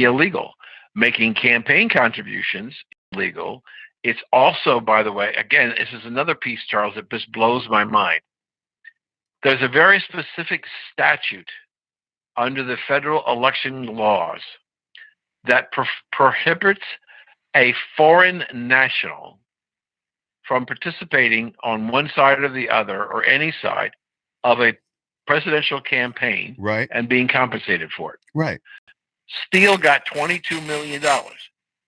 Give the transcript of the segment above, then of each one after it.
illegal. Making campaign contributions illegal. It's also, by the way, again, this is another piece, Charles, that just blows my mind. There's a very specific statute under the federal election laws that prohibits a foreign national from participating on one side or the other or any side of a presidential campaign Right. and being compensated for it. Right. Steele got $22 million.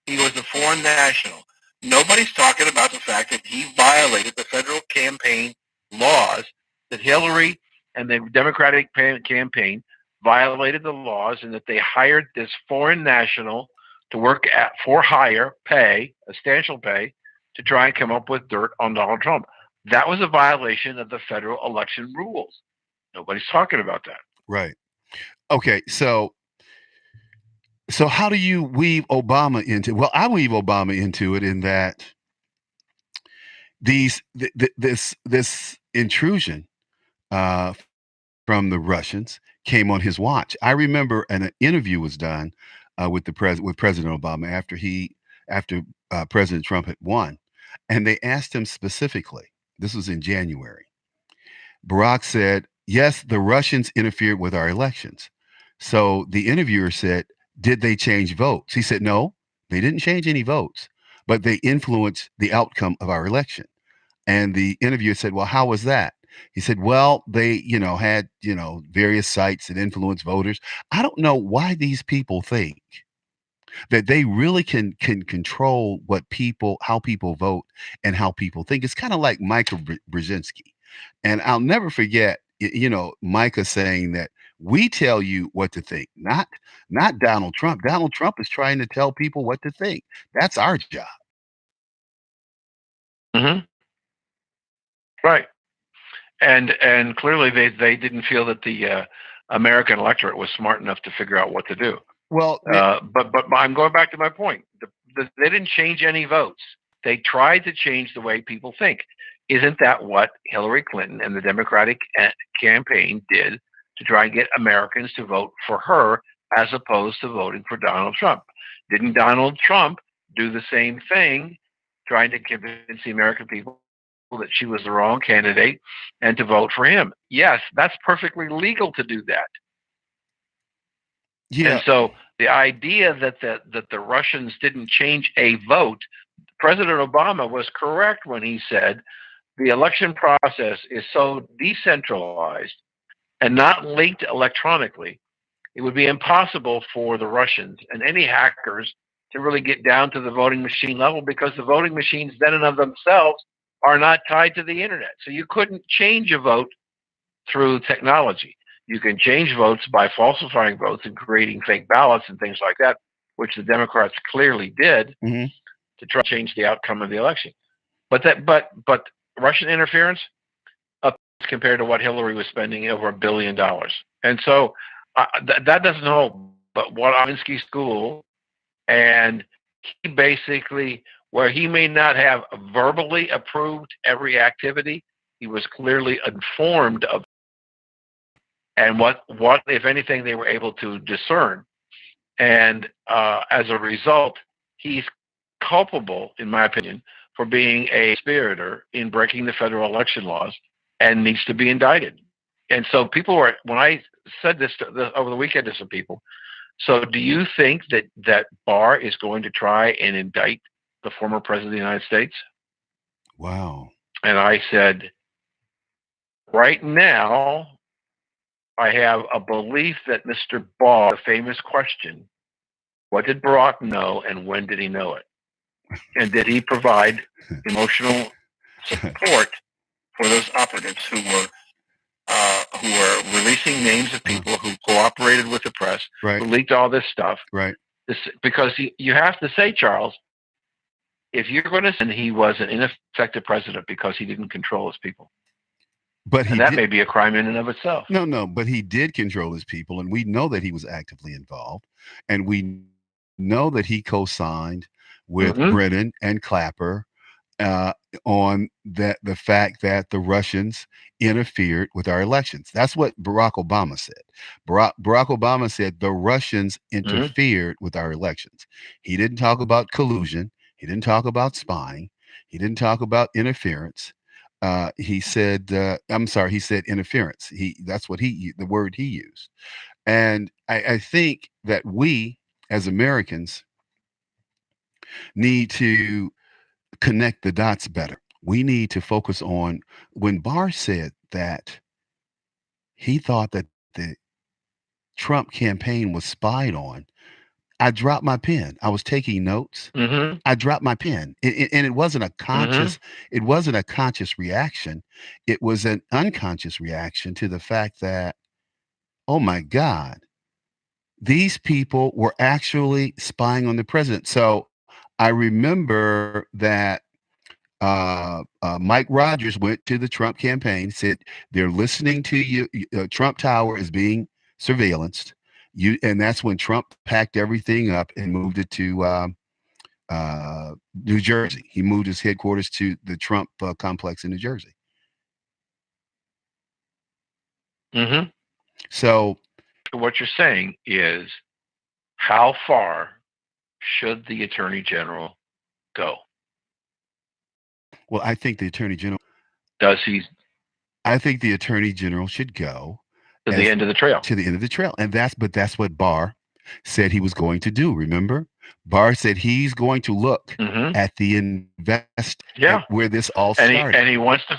He was a foreign national. Nobody's talking about the fact that he violated the federal campaign laws, that Hillary and the Democratic campaign violated the laws, and that they hired this foreign national to work for hire pay, substantial pay, to try and come up with dirt on Donald Trump. That was a violation of the federal election rules. Nobody's talking about that. Right. Okay. So how do you weave Obama into? Well, I weave Obama into it in that this intrusion from the Russians came on his watch. I remember an interview was done with President Obama after President Trump had won, and they asked him specifically. This was in January. Barack said, "Yes, the Russians interfered with our elections." So the interviewer said, "Did they change votes?" He said, "No, they didn't change any votes, but they influenced the outcome of our election." And the interviewer said, "Well, how was that?" He said, "Well, they, had, various sites that influence voters. I don't know why these people think that they really can control how people vote and how people think." It's kind of like Michael Brzezinski. And I'll never forget, Micah saying that we tell you what to think, not Donald Trump. Donald Trump is trying to tell people what to think. That's our job. Mm-hmm. Right. And clearly they didn't feel that the American electorate was smart enough to figure out what to do. Well, but I'm going back to my point. They didn't change any votes. They tried to change the way people think. Isn't that what Hillary Clinton and the Democratic campaign did to try and get Americans to vote for her as opposed to voting for Donald Trump? Didn't Donald Trump do the same thing, trying to convince the American people that she was the wrong candidate and to vote for him? Yes, that's perfectly legal to do that. Yeah. And so the idea that the Russians didn't change a vote, President Obama was correct when he said the election process is so decentralized and not linked electronically, it would be impossible for the Russians and any hackers to really get down to the voting machine level, because the voting machines then and of themselves are not tied to the internet. So you couldn't change a vote through technology. You can change votes by falsifying votes and creating fake ballots and things like that, which the Democrats clearly did to try to change the outcome of the election. But Russian interference compared to what Hillary was spending, over $1 billion. And so that doesn't hold. But what Lewinsky School, and he basically, where he may not have verbally approved every activity, he was clearly informed of, and what if anything they were able to discern. And as a result, he's culpable, in my opinion, for being a conspirator in breaking the federal election laws and needs to be indicted. And so people were, when I said this over the weekend to some people, so do you think that Barr is going to try and indict the former president of the United States? Wow. And I said, right now, I have a belief that Mr. Barr, the famous question, what did Barack know and when did he know it? And did he provide emotional support for those operatives who were releasing names of people who cooperated with the press, right, who leaked all this stuff? Right. Because you have to say, Charles, if you're going to say he was an ineffective president because he didn't control his people, and that may be a crime in and of itself. No, but he did control his people, and we know that he was actively involved, and we know that he co-signed with Brennan and Clapper uh, on that the fact that the Russians interfered with our elections. That's what Barack Obama said. Barack Obama said the Russians Hmm. interfered with our elections. He didn't talk about collusion. He didn't talk about spying. He didn't talk about interference. He said, "I'm sorry." He said interference. That's what the word he used. And I think that we as Americans need to connect the dots better. We need to focus on when Barr said that he thought that the Trump campaign was spied on. I dropped my pen. I was taking notes. Hmm. I dropped my pen. And it wasn't a Hmm. conscious, it wasn't a conscious reaction. It was an unconscious reaction to the fact that, oh my God, these people were actually spying on the president. So I remember that Mike Rogers went to the Trump campaign, said they're listening to you. Trump Tower is being surveillanced. And that's when Trump packed everything up and moved it to New Jersey. He moved his headquarters to the Trump complex in New Jersey. Hmm. So, What you're saying is, how far should the attorney general go? well, I think the attorney general, Does he I think the attorney general should go to the as end of the trail? to the end of the trail, and that's what Barr said he was going to do. Remember, Barr said he's going to look Hmm. at the invest at Yeah, where this all and he started. and he wants to.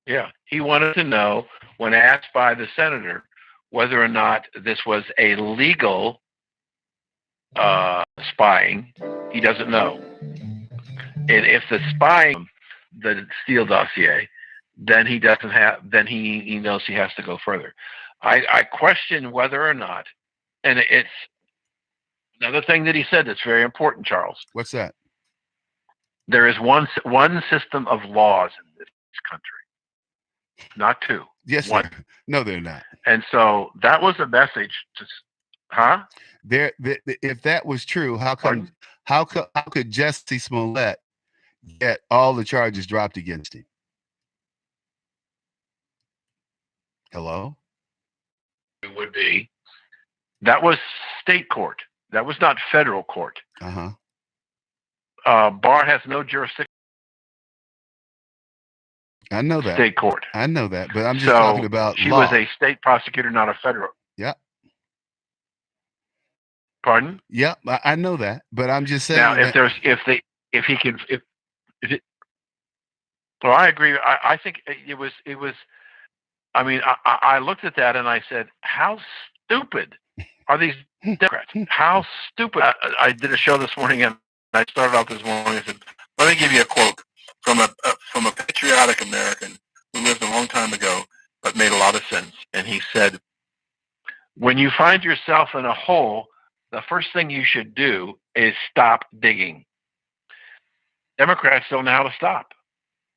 Yeah, he wanted to know when asked by the senator whether or not this was a legal spying. He doesn't know, and if the spying, the Steele dossier, then he doesn't have. Then he knows he has to go further. I question whether or not, and it's another thing that he said that's very important, Charles. What's that? There is one system of laws in this country, not two. Yes, One. sir. No, they're not. And so that was a message to, huh? If that was true, Pardon? how could Jesse Smollett get all the charges dropped against him? Hello? It would be that was state court. That was not federal court. Uh-huh. Barr has no jurisdiction I know in that. state court. I know that, but I'm just talking So about she was law. a state prosecutor, not a federal. Yeah. Pardon? Yeah, I know that, but I'm just Now, saying that if he can, if it, well, I agree. I think it was. I mean, I looked at that and I said, how stupid are these Democrats? How stupid. I did a show this morning and I started off this morning and said, let me give you a quote from a patriotic American who lived a long time ago but made a lot of sense. And he said, when you find yourself in a hole, the first thing you should do is stop digging. Democrats don't know how to stop.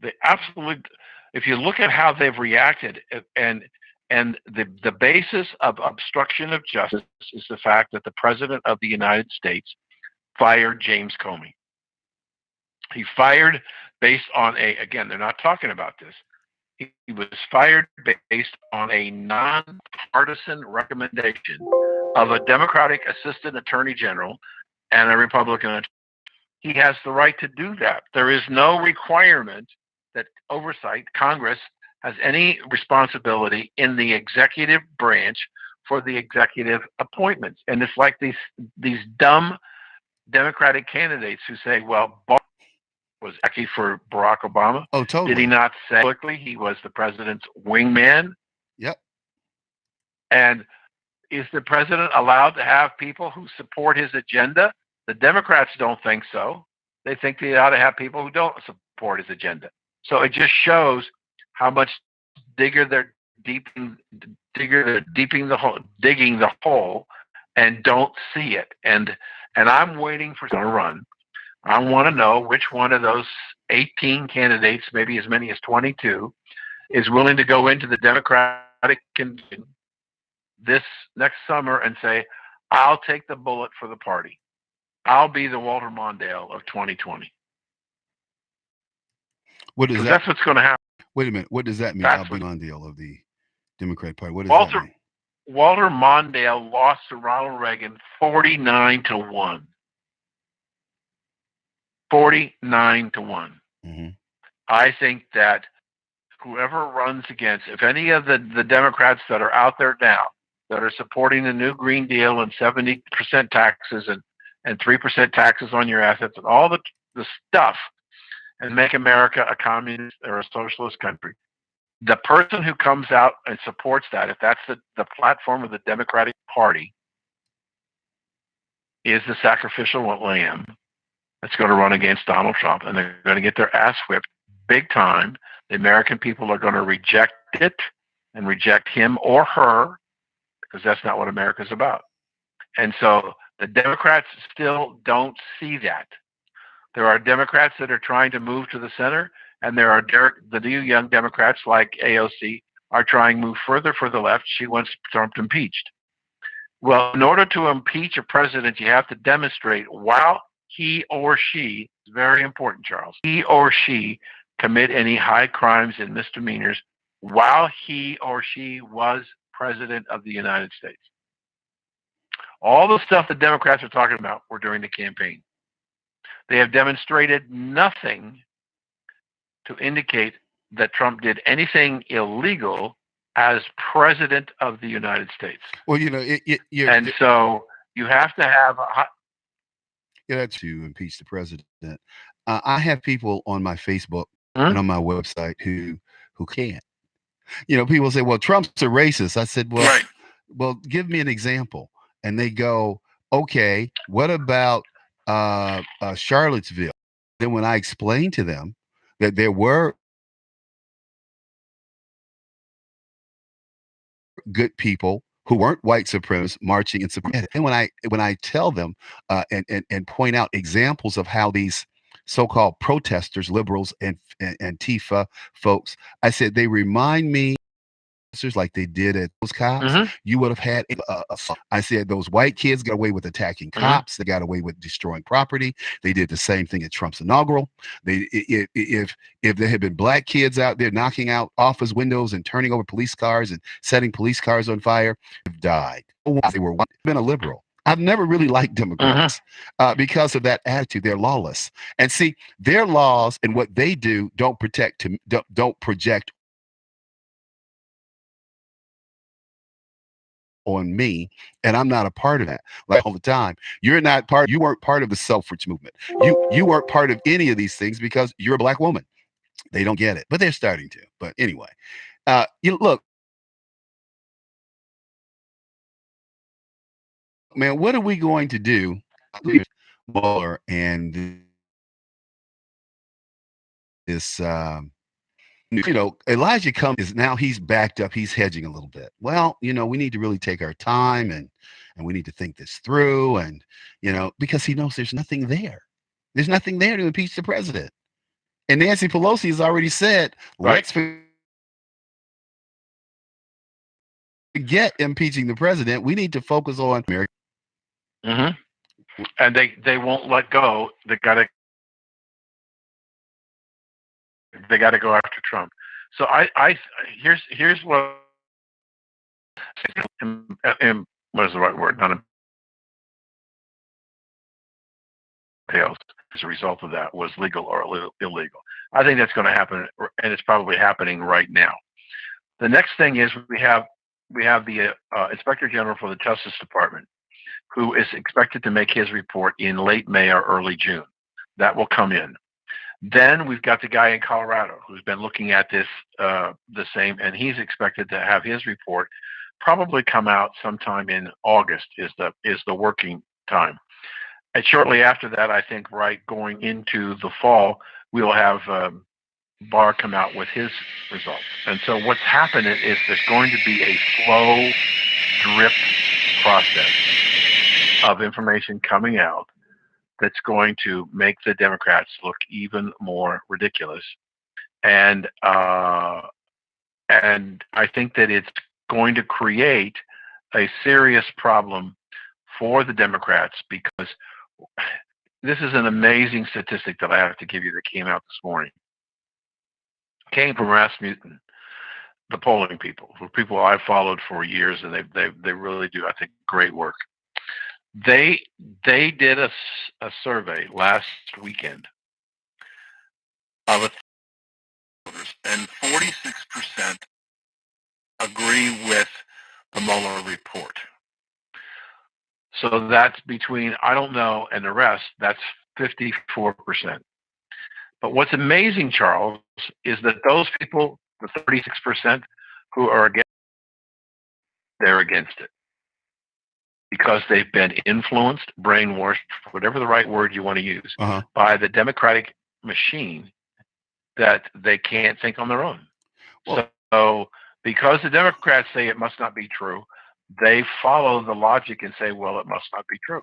They absolutely. If you look at how they've reacted, and the basis of obstruction of justice is the fact that the president of the United States fired James Comey. He fired based on a, again, they're not talking about this. He was fired based on a nonpartisan recommendation of a Democratic assistant attorney general and a Republican attorney. He has the right to do that. There is no requirement that oversight, Congress has any responsibility in the executive branch for the executive appointments. And it's like these dumb Democratic candidates who say, well, Barr was actually for Barack Obama. oh, Did he totally. not say publicly he was the president's wingman? Yep. And is the president allowed to have people who support his agenda? The Democrats don't think so. They think they ought to have people who don't support his agenda. So it just shows how much digger they're digging the hole and don't see it. And I'm waiting for someone to run. I want to know which one of those 18 candidates, maybe as many as 22, is willing to go into the Democratic convention this next summer and say, I'll take the bullet for the party. I'll be the Walter Mondale of 2020 What does because that? that's what's going to happen. Wait a minute. What does that mean? I'll That's be what on deal of the Democratic Party. What does that Walter mean? Walter Mondale lost to Ronald Reagan 49-1. 49-1. Hmm. I think that whoever runs against, if any of the Democrats that are out there now that are supporting the new Green Deal and 70% taxes and 3% taxes on your assets and all the stuff and make America a communist or a socialist country, the person who comes out and supports that, if that's the platform of the Democratic Party, is the sacrificial lamb that's going to run against Donald Trump, and they're going to get their ass whipped big time. The American people are going to reject it and reject him or her because that's not what America's about. And so the Democrats still don't see that. There are Democrats that are trying to move to the center, and there are the new young Democrats like AOC are trying to move further for the left. She wants Trump impeached. Well, in order to impeach a president, you have to demonstrate while he or she, it's very important, Charles, he or she commit any high crimes and misdemeanors while he or she was president of the United States. All the stuff the Democrats are talking about were during the campaign. They have demonstrated nothing to indicate that Trump did anything illegal as president of the United States. Well, and so you have to have to impeach the president. I have people on my Facebook and on my website who can't. People say, "Well, Trump's a racist." I said, "Well, right. well, give me an example." And they go, "Okay, what about Charlottesville?" Then when I explained to them that there were good people who weren't white supremacists marching in support. And when I tell them and point out examples of how these so-called protesters, liberals and Antifa folks, I said they remind me like they did at those cops, you would have had I said those white kids got away with attacking cops. They got away with destroying property. They did the same thing at Trump's inaugural. If there had been black kids out there knocking out office windows and turning over police cars and setting police cars on fire, they've died. They were been a liberal. I've never really liked Democrats because of that attitude. They're lawless, and see, their laws and what they do don't project on me, and I'm not a part of that. Like all the time, you weren't part of the suffrage movement. You weren't part of any of these things because you're a black woman. They don't get it, but they're starting to. But anyway, look, man, what are we going to do? Mueller and this Elijah comes now he's backed up, he's hedging a little bit. Well, we need to really take our time and we need to think this through and because he knows there's nothing there. There's nothing there to impeach the president. And Nancy Pelosi has already said, let's forget impeaching the president. We need to focus on America. And they won't let go. They gotta go after Trump. So here's what what is the right word? Not impales as a result of that was legal or illegal. I think that's going to happen, and it's probably happening right now. The next thing is we have the Inspector General for the Justice Department, who is expected to make his report in late May or early June. That will come in. Then we've got the guy in Colorado who's been looking at this the same, and he's expected to have his report probably come out sometime in August is the working time. And shortly after that, I think right going into the fall, we will have Barr come out with his results. And so what's happening is there's going to be a slow drip process of information coming out that's going to make the Democrats look even more ridiculous. And I think that it's going to create a serious problem for the Democrats because This is an amazing statistic that I have to give you that came out this morning. It came from Rasmussen, the polling people, who people I've followed for years, and they really do, I think, great work. They they did a survey last weekend of voters, and 46% agree with the Mueller report. So that's between I don't know and the rest. That's 54%. But what's amazing, Charles, is that those people, the 36% who are against, they're against it because they've been influenced, brainwashed, whatever the right word you want to use, Uh-huh. by the Democratic machine that they can't think on their own. Well, So, because the Democrats say it must not be true, they follow the logic and say, well, it must not be true.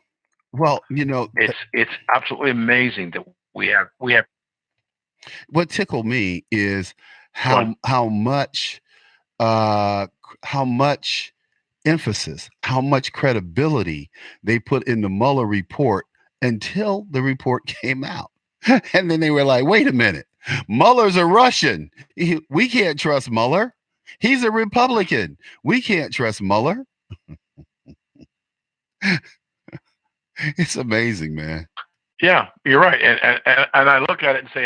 well, It's absolutely amazing that we have what tickled me is gone. how much uh how much emphasis, how much credibility they put in the Mueller report until the report came out. And then they were like, wait a minute, Mueller's a Russian. We can't trust Mueller. He's a Republican. We can't trust Mueller. It's amazing, man. Yeah, you're right, and I look at it and say,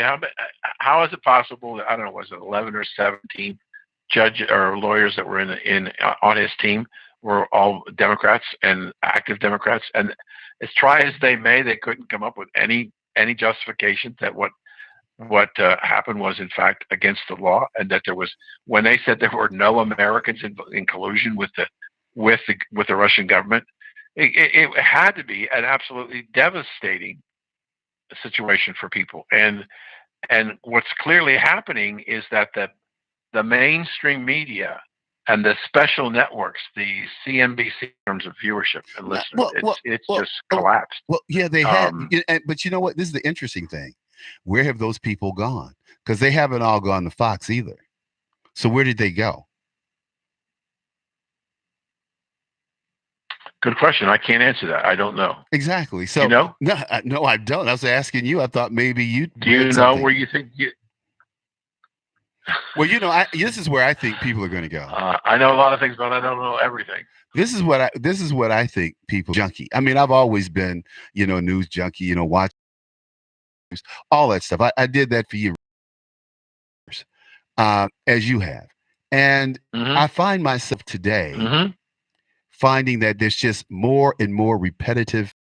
how is it possible that I don't know, was it 11 or 17 judge or lawyers that were in on his team were all Democrats and active Democrats, and as try as they may, they couldn't come up with any justification that what happened was in fact against the law, and that there was when they said there were no Americans in collusion with the Russian government, it had to be an absolutely devastating situation for people. And what's clearly happening is that the mainstream media and the special networks, the CNBC, in terms of viewership and Nah, listeners, it's well, just oh, collapsed. well, yeah, they had, Um, but you know what? This is the interesting thing. Where have those people gone? Because they haven't all gone to Fox either. So where did they go? Good question. I can't answer that. I don't know. Exactly. Do you So know? no, no, I don't. I was asking you. I thought maybe you Do read you know something. where you think you? Well, this is where I think people are going to go. I know a lot of things, but I don't know everything. This is what I think people junkie. I mean, I've always been, news junkie. Watch all that stuff. I did that for years, as you have, and Hmm. I find myself today Hmm. finding that there's just more and more repetitive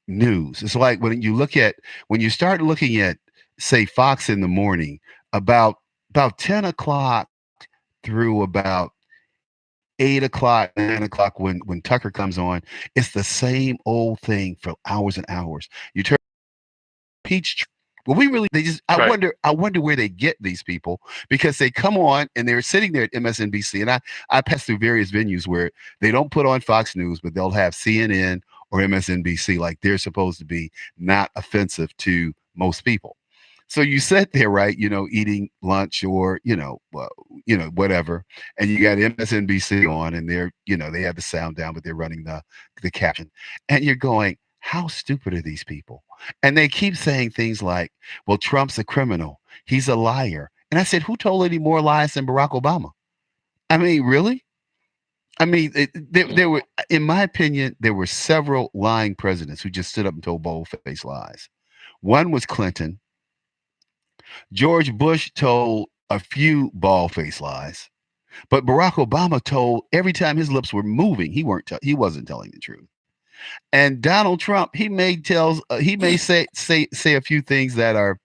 news. It's like when you start looking at, say, Fox in the morning, about 10 o'clock through about 8 o'clock, 9 o'clock, when Tucker comes on, it's the same old thing for hours and hours. You turn peach. Well, we really they just Right. I wonder where they get these people, because they come on and they're sitting there at MSNBC, and I pass through various venues where they don't put on Fox News, but they'll have CNN or MSNBC, like they're supposed to be not offensive to most people. So you sit there, right, eating lunch or, well, whatever, and you got MSNBC on, and they have the sound down, but they're running the caption, and you're going, how stupid are these people? And they keep saying things like, well, Trump's a criminal, he's a liar. And I said, who told any more lies than Barack Obama? I mean, really? I mean, there were, in my opinion, there were several lying presidents who just stood up and told bold-faced lies. One was Clinton. George Bush told a few bald-faced lies, but Barack Obama told every time his lips were moving, he wasn't telling the truth. And Donald Trump, he may say a few things that are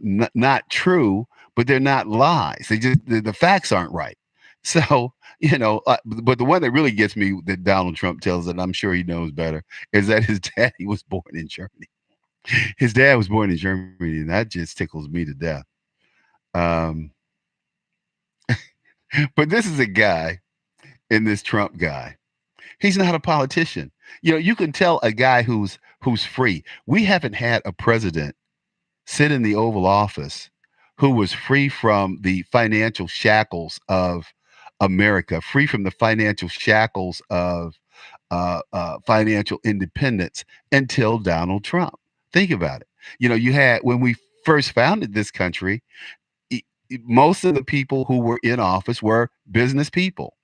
not true, but they're not lies. The facts aren't right. So, but the one that really gets me that Donald Trump tells, and I'm sure he knows better, is that his daddy was born in Germany. His dad was born in Germany, and that just tickles me to death. Um, but this is a guy, in this Trump guy. He's not a politician. You can tell a guy who's free. We haven't had a president sit in the Oval Office who was free from the financial shackles of America, free from the financial shackles of financial independence until Donald Trump. Think about it. You had when we first founded this country, most of the people who were in office were business people.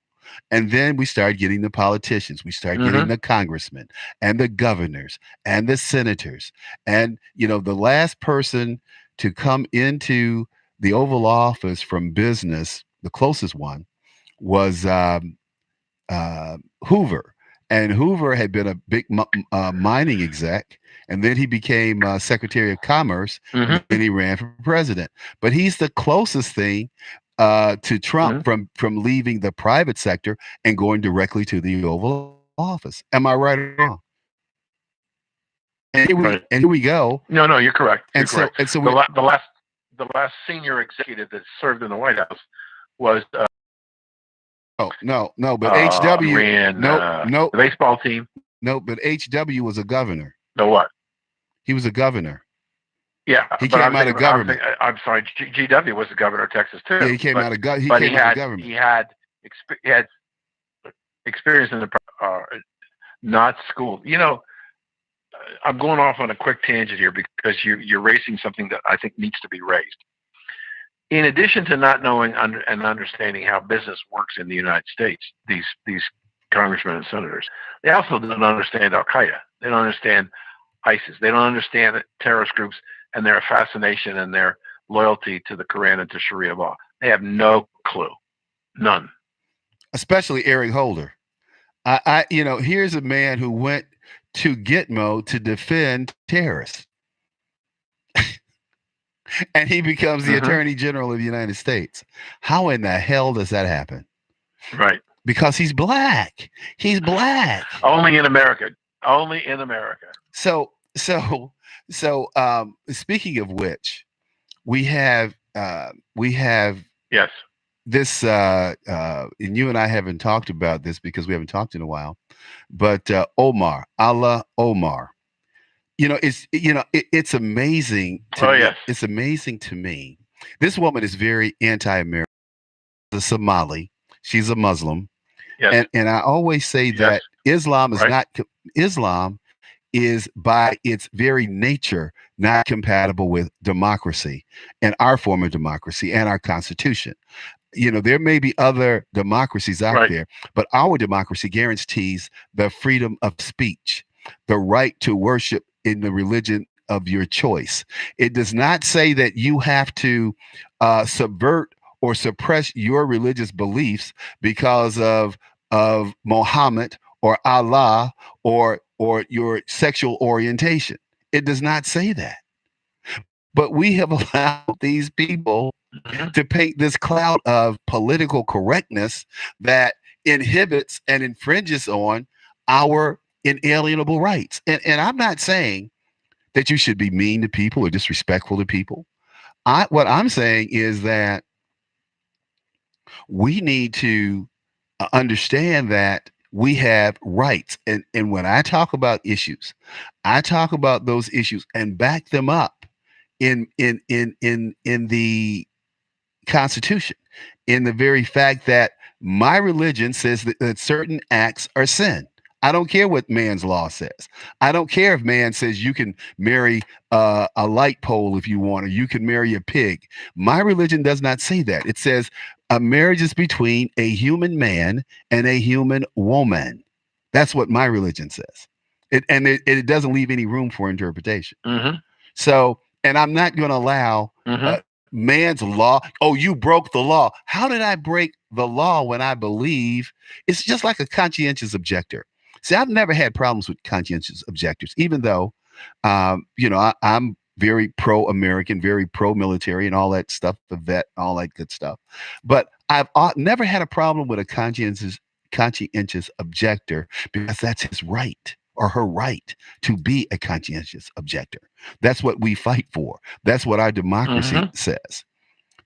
And then we started getting the politicians. We started getting Mm-hmm. the congressmen and the governors and the senators. And, the last person to come into the Oval Office from business, the closest one, was Hoover. And Hoover had been a big mining exec, and then he became Secretary of Commerce, and Mm-hmm. then he ran for president. But he's the closest thing to Trump Mm-hmm. from leaving the private sector and going directly to the Oval Office. Am I right or wrong? Right. And here we go. No, you're correct. You're And so correct. and so The we. la- the last the last senior executive that served in the White House was Oh, no, but HW. ran No, no, the baseball team. no, but HW was a governor. The what? He was a governor. Yeah, He but came out of government. I'm sorry. GW was the governor of Texas Yeah, too. he came out of he But came out of government. he had experience in the not school. I'm going off on a quick tangent here because you're raising something that I think needs to be raised. In addition to not knowing and understanding how business works in the United States, these congressmen and senators, they also don't understand Al Qaeda. They don't understand ISIS. They don't understand terrorist groups and their fascination and their loyalty to the Quran and to Sharia law. They have no clue, none. Especially Eric Holder. Here's a man who went to Gitmo to defend terrorists, and he becomes the Mm-hmm. Attorney General of the United States. How in the hell does that happen? Right. Because he's black. He's black. Only in America. Only in America. So, speaking of which, we have Yes. this, and you and I haven't talked about this because we haven't talked in a while, but Omar, Allah Omar. It's amazing to me. Yes. It's amazing to me. This woman is very anti-American. She's a Somali. She's a Muslim. Yes. And I always say that Islam is not Islam is by its very nature not compatible with democracy and our form of democracy and our constitution. There may be other democracies out there, but our democracy guarantees the freedom of speech, the right to worship in the religion of your choice. It does not say that you have to subvert or suppress your religious beliefs because of Muhammad or Allah or your sexual orientation. It does not say that. But we have allowed these people to paint this cloud of political correctness that inhibits and infringes on our inalienable rights. And I'm not saying that you should be mean to people or disrespectful to people. What I'm saying is that we need to understand that we have rights. And when I talk about issues, I talk about those issues and back them up in the Constitution, in the very fact that my religion says that certain acts are sin. I don't care what man's law says. I don't care if man says you can marry a light pole if you want, or you can marry a pig. My religion does not say that. It says a marriage is between a human man and a human woman. That's what my religion says. It doesn't leave any room for interpretation. Mm-hmm. So, and I'm not going to allow man's law. Oh, you broke the law. How did I break the law when I believe? It's just like a conscientious objector. See, I've never had problems with conscientious objectors, even though, I'm very pro-American, very pro-military and all that stuff, the vet, all that good stuff. But I've never had a problem with a conscientious objector because that's his right or her right to be a conscientious objector. That's what we fight for. That's what our democracy says.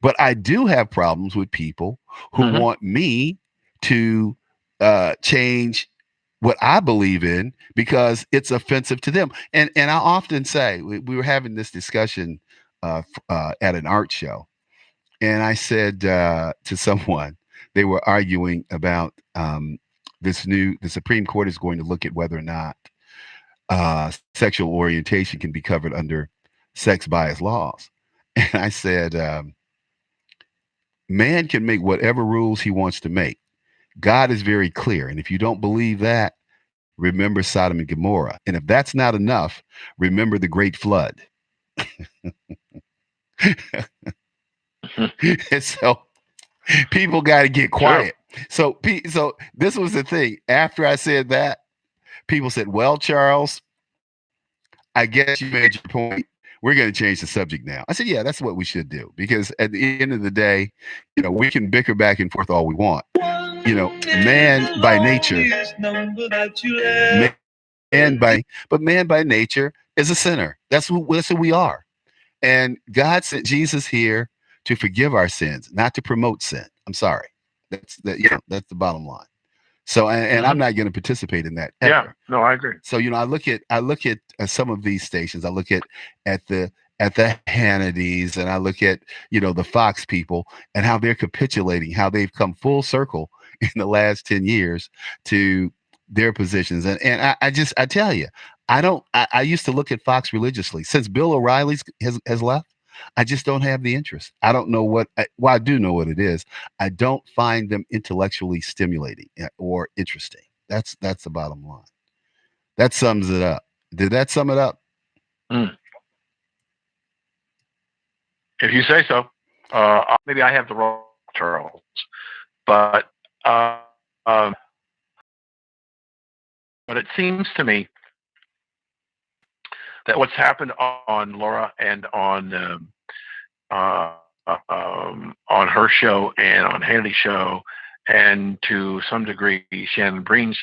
But I do have problems with people who want me to change what I believe in because it's offensive to them. And I often say, we were having this discussion at an art show, and I said to someone, they were arguing about the Supreme Court is going to look at whether or not sexual orientation can be covered under sex bias laws. And I said, man can make whatever rules he wants to make. God is very clear. And if you don't believe that, remember Sodom and Gomorrah. And if that's not enough, remember the Great Flood. And so people got to get quiet. Sure. So this was the thing. After I said that, people said, well, Charles, I guess you made your point. We're going to change the subject now. I said, yeah, that's what we should do. Because at the end of the day, we can bicker back and forth all we want. Man by nature, man by nature is a sinner. That's who we are. And God sent Jesus here to forgive our sins, not to promote sin. I'm sorry. That's the bottom line. So, and I'm not going to participate in that ever. Yeah, no, I agree. So, I look at some of these stations. I look at the Hannitys, and I look at, the Fox people and how they're capitulating, how they've come full circle in the last 10 years to their positions. And I tell you, I used to look at Fox religiously. Since Bill O'Reilly has left, I just don't have the interest. I don't know I do know what it is. I don't find them intellectually stimulating or interesting. That's the bottom line. That sums it up. Did that sum it up? If you say so. Maybe I have the wrong Charles, but it seems to me that what's happened on Laura and on her show and on Hannity's show, and to some degree Shannon Breen's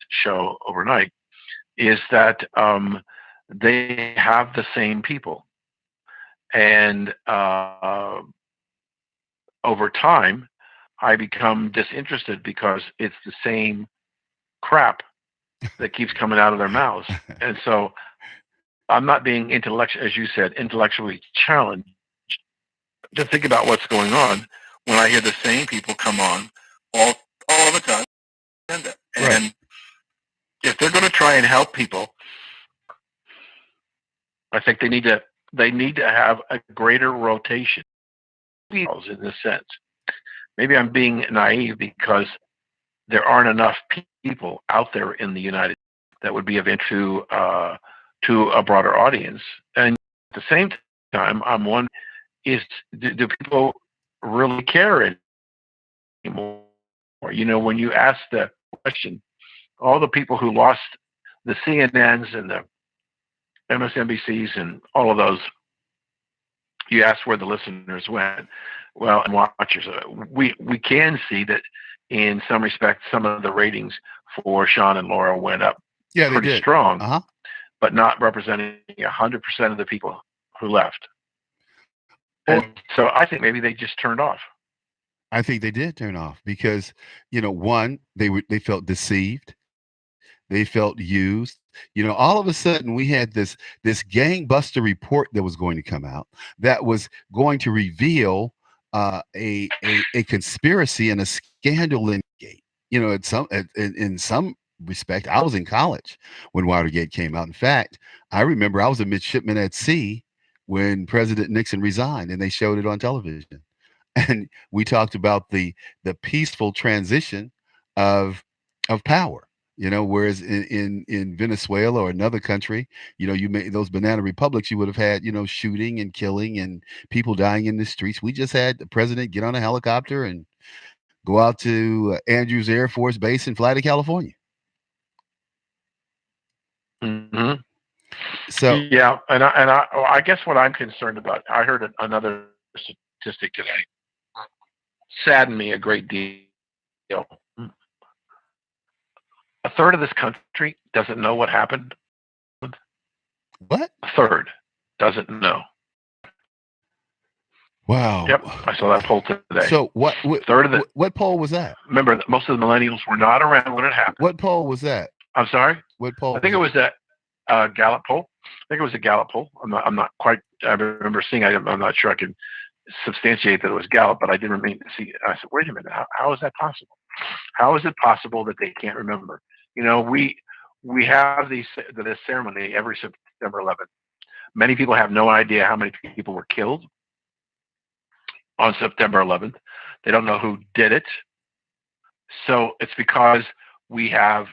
show overnight, is that they have the same people, and over time I become disinterested because it's the same crap that keeps coming out of their mouths. And so I'm not being as you said, intellectually challenged to think about what's going on when I hear the same people come on all the time. And right. If they're going to try and help people, I think they need to have a greater rotation in this sense. Maybe I'm being naive because there aren't enough people out there in the United States that would be of interest to a broader audience. And at the same time, I'm wondering, do people really care anymore? When you ask the question, all the people who lost the CNNs and the MSNBCs and all of those, you asked where the listeners went. Well, and watchers, we can see that in some respects, some of the ratings for Sean and Laura went up pretty strong, but not representing 100% of the people who left. And so I think maybe they just turned off. I think they did turn off because, one, they felt deceived. They felt used. All of a sudden we had this gangbuster report that was going to come out that was going to reveal a conspiracy and a scandal in Gate. In some respect, I was in college when Watergate came out. In fact, I remember I was a midshipman at sea when President Nixon resigned, and they showed it on television. And we talked about the peaceful transition of power. Whereas in Venezuela or another country, you made those banana republics, you would have had, shooting and killing and people dying in the streets. We just had the president get on a helicopter and go out to Andrews Air Force Base and fly to California. Mm-hmm. So yeah, and I guess what I'm concerned about, I heard another statistic today, saddened me a great deal. A third of this country doesn't know what happened. What? A third doesn't know. Wow. Yep, I saw that poll today. So what poll was that? Remember, most of the millennials were not around when it happened. What poll was that? I'm sorry? What poll? I think it was a Gallup poll. I think it was a Gallup poll. I'm not quite. I remember seeing. I'm not sure I can substantiate that it was Gallup, but I didn't mean to see. I said, wait a minute, how is that possible? How is it possible that they can't remember? You know, we have this ceremony every September 11th. Many people have no idea how many people were killed on September 11th. They don't know who did it. So it's because we have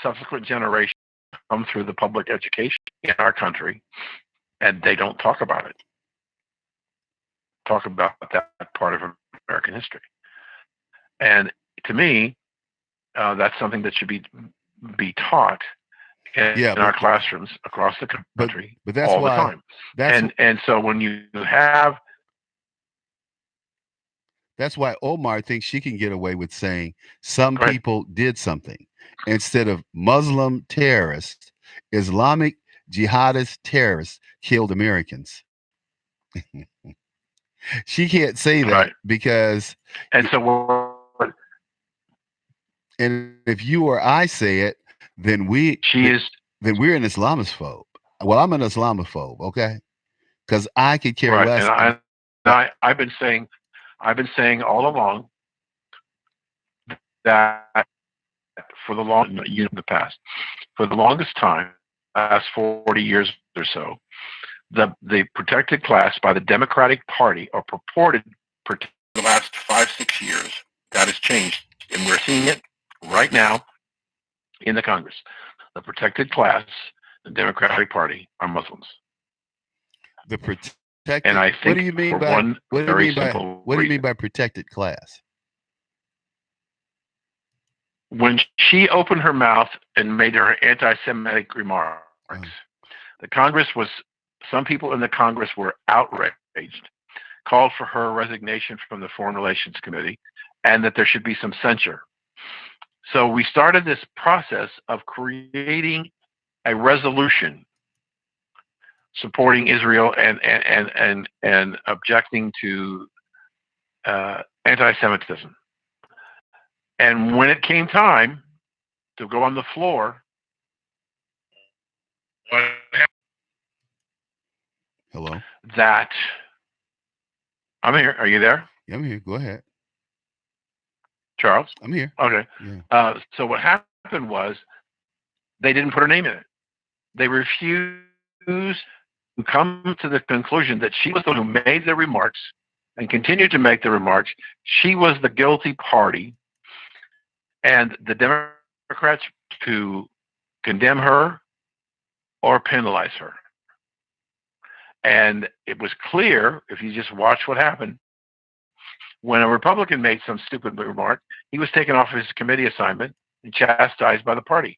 subsequent generations come through the public education in our country, and they don't talk about it. Talk about that part of American history. And to me, that's something that should be taught Yeah, in our classrooms across the country but that's all the why time. that's And so when you have that's why Omar thinks she can get away with saying some go ahead. people did something instead of Muslim terrorists, Islamic jihadist terrorists killed Americans. She can't say that Right. because, And so what and if you or I say it, then we she is then we're an Islamophobe. Well, I'm an Islamophobe, okay? Because I could care right. And less. I've been saying all along that for the past, for the longest time, last 40 years or so, the protected class by the Democratic Party, or purported protected, the last 5 6 years, that has changed, and we're seeing it right now in the Congress. The protected class, the Democratic Party, are Muslims, The and protected. I What think do you mean for by one very simple what do you mean reason. by protected class? When she opened her mouth and made her anti-Semitic remarks, Oh, the Congress was some people in the Congress were outraged, called for her resignation from the Foreign Relations Committee, and that there should be some censure. So we started this process of creating a resolution supporting Israel and objecting to anti-Semitism. And when it came time to go on the floor, what happened? hello. That I'm here. Are you there, Yeah, I'm here. Go ahead. Charles? I'm here. Okay. Yeah. So what happened was they didn't put her name in it. They refused to come to the conclusion that she was the one who made the remarks and continued to make the remarks. She was the guilty party, and the Democrats to condemn her or penalize her. And it was clear, if you just watch what happened, when a Republican made some stupid remark, he was taken off his committee assignment and chastised by the party.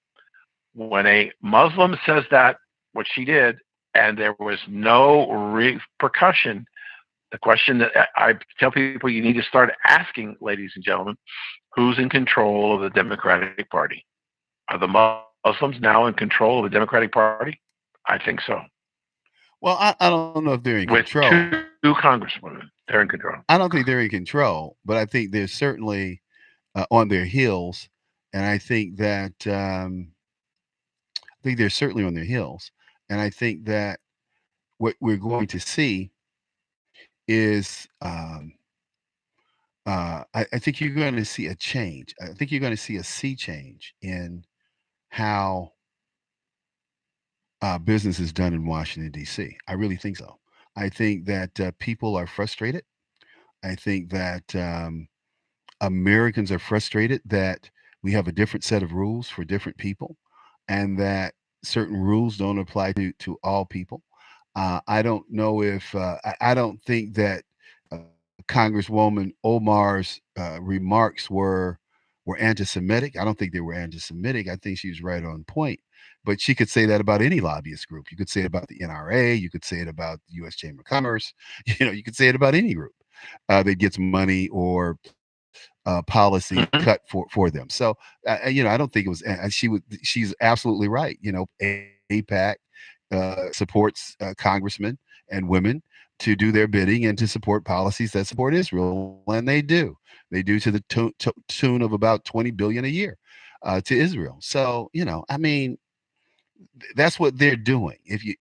When a Muslim says that, what she did, and there was no repercussion, the question that I tell people you need to start asking, ladies and gentlemen, who's in control of the Democratic Party? Are the Muslims now in control of the Democratic Party? I think so. Well, I don't know if they're in With control. two congresswomen, they're in control. I don't think they're in control, but I think they're certainly on their heels, and I think they're certainly on their heels, and I think that what we're going to see is I think you're going to see a change. I think you're going to see a sea change in how business is done in Washington, D.C. I really think so. I think that people are frustrated. I think that Americans are frustrated that we have a different set of rules for different people and that certain rules don't apply to all people. I don't know if I don't think that uh, Congresswoman Omar's remarks were anti-Semitic. I don't think they were anti-Semitic. I think she was right on point. But she could say that about any lobbyist group. You could say it about the NRA. You could say it about the U.S. Chamber of Commerce. You could say it about any group that gets money or policy Mm-hmm. cut for them. So I don't think it was. She's absolutely right. APAC supports congressmen and women to do their bidding and to support policies that support Israel, and they do. They do to the tune of about 20 billion a year to Israel. So I mean, that's what they're doing. If you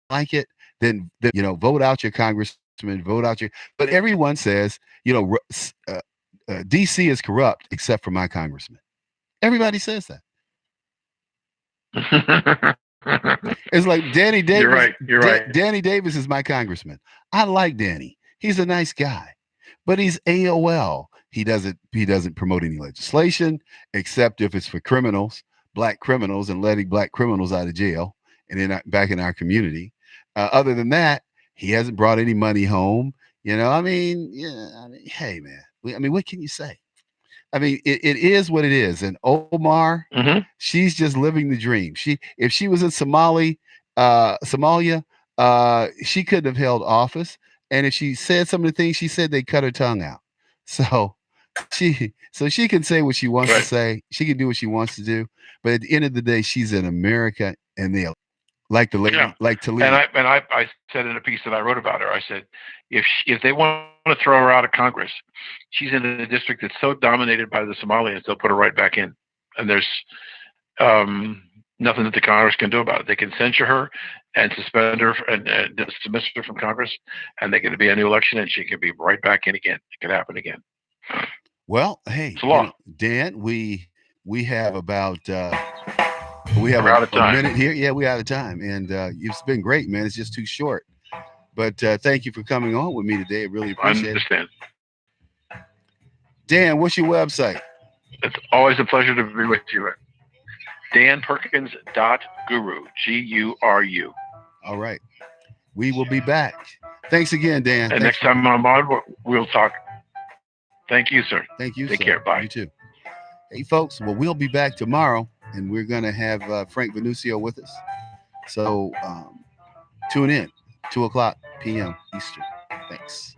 like it, then vote out your congressman, vote out your. But everyone says, DC is corrupt except for my congressman. Everybody says that. It's like Danny You're Davis. right. You're right. Danny Davis is my congressman. I like Danny. He's a nice guy, but he's AOL. He doesn't promote any legislation except if it's for criminals, black criminals, and letting black criminals out of jail and back in our community. Other than that, he hasn't brought any money home. I mean, yeah. I mean, hey, man. I mean, what can you say? I mean, it is what it is. And Omar, Mm-hmm. she's just living the dream. If she was in Somalia, she couldn't have held office. And if she said some of the things she said, they cut her tongue out. So she can say what she wants to Right. say. She can do what she wants to do. But at the end of the day, she's in America, and they like the lady, Yeah. like to And leave. I said in a piece that I wrote about her, I said, if they want to throw her out of Congress, she's in a district that's so dominated by the Somalians, they'll put her right back in. And there's nothing that the Congress can do about it. They can censure her and suspend her and dismiss her from Congress, and they can be a new election, and she can be right back in again. It can happen again. Well, hey, It's a law. Dan, we have about we have We're out of a time. minute here. Yeah, we're out of time, and it's been great, man. It's just too short. But thank you for coming on with me today. I really I appreciate understand. it. Dan, what's your website? It's always a pleasure to be with you. DanPerkins.guru, Guru. All right. We will be back. Thanks again, Dan. And next time I'm on, we'll talk. Thank you, sir. Thank you, Take sir. care. Bye. You too. Hey, folks. Well, we'll be back tomorrow, and we're going to have Frank Venucio with us. So tune in, 2:00 p.m. Eastern. Thanks.